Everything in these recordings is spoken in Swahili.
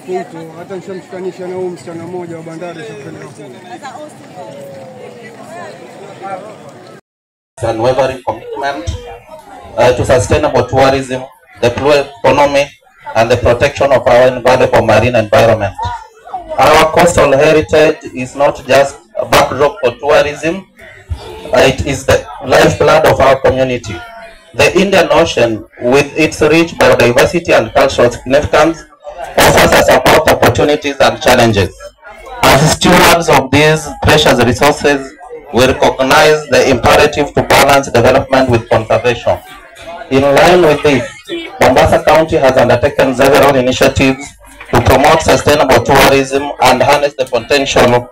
huko hata nishamshikanisha na huyu msichana mmoja wa bandari shapenda huko. Unwavering commitment to sustainable tourism, the blue economy, and the protection of our invaluable marine environment. Our coastal heritage is not just a backdrop for tourism, it is the lifeblood of our community. The Indian Ocean, with its rich biodiversity and cultural significance, offers us both opportunities and challenges. As stewards of these precious resources, we recognize the imperative to balance development with conservation. In line with this, Mombasa County has undertaken several initiatives to promote sustainable tourism and harness the potential.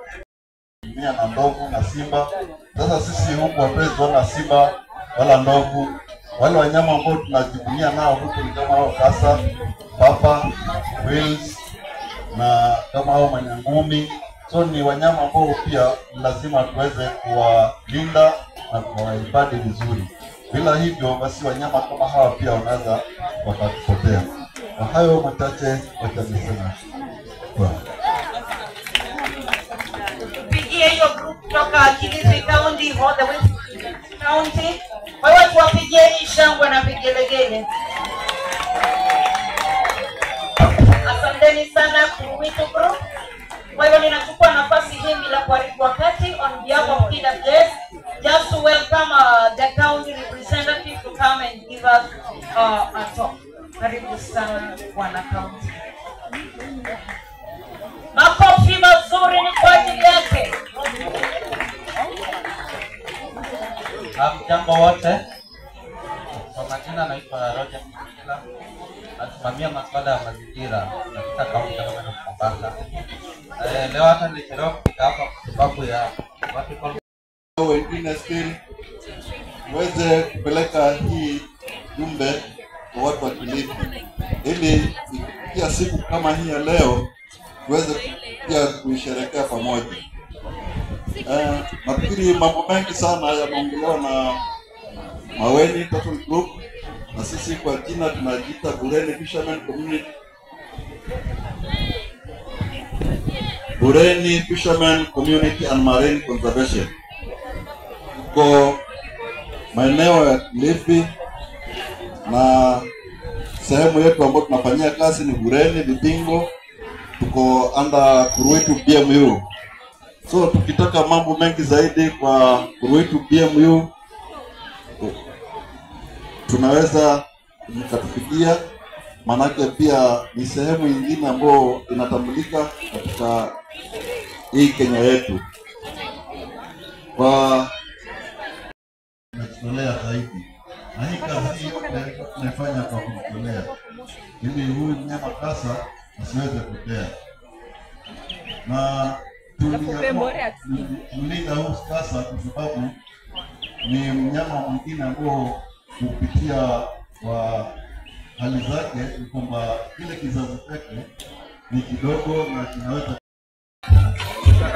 Na ndovu na simba. Sasa sisi huku hatuwezi kuona simba wala ndovu. Wale wanyama ambao tunajivunia nao huku ni kama hao kasa, papa, whales na kama hao manyangumi. So ni wanyama ambao pia lazima tuweze kuwalinda na kuwahifadhi vizuri. Bila hivyo basi wanyama kama hawa pia wanaweza wakapotea. Kwa hayo machache watanisema. Pigie hiyo group kutoka Kilifi County all the way to County. Kwa hiyo tuwapigieni shangwe na vigelegele. Asanteni sana Kuwitu Group. Kwa hiyo ninachukua nafasi hii bila kuharibu wakati on behalf of KWS just to welcome the county representative to come and give us a talk. Karibu sana Bwana County. Makofi mazuri ni kwa ajili yake. Jambo wote. Kwa majina naitwa Roger Mkila. Nasimamia masuala ya mazingira katika kaunti ya Mombasa. Leo hata nilishiriki hapa kwa sababu ya wengine still tuweze kupeleka hii jumbe kwa watu wa Kilifi ili ikifikia siku kama hii ya leo tuweze pia kuisherehekea pamoja. Nafikiri mambo mengi sana yameongelewa na Maweni Total Group, na sisi kwa jina tunajiita Bureni Fishermen Community. Bureni Fishermen Community and Marine Conservation. Tuko maeneo ya Kilifi na sehemu yetu ambayo tunafanyia kazi ni Bureni Vipingo. Tuko under Kuruitu BMU. So tukitaka mambo mengi zaidi kwa Kuruitu BMU tunaweza mkatufikia, manake pia ni sehemu nyingine ambayo inatambulika katika hii Kenya yetu. Kwa tunatolea zaidi. Na hii kazi tunafanya kwa kujitolea. Ili huyu mnyama kasa asiweze kupotea. Na tulinda huyu kasa kwa sababu ni mnyama mwingine ambao kupitia kwa hali zake ni kwamba kile kizazi chake ni kidogo na kinaweza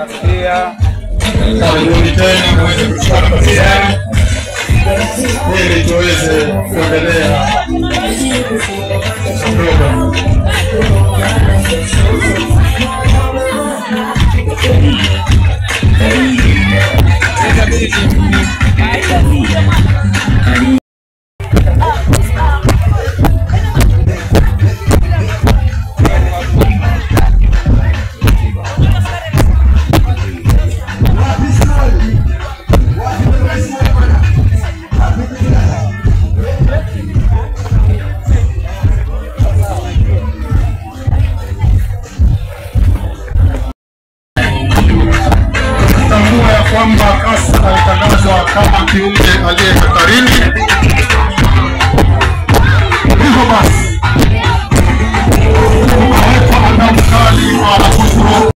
kufikia karibuni tena mweze kufuatilia ili tuweze kuendelea program. Kwamba kasa alitangazwa kama kiumbe aliye hatarini. Hivyo basi, kumewekwa adhabu kali kwa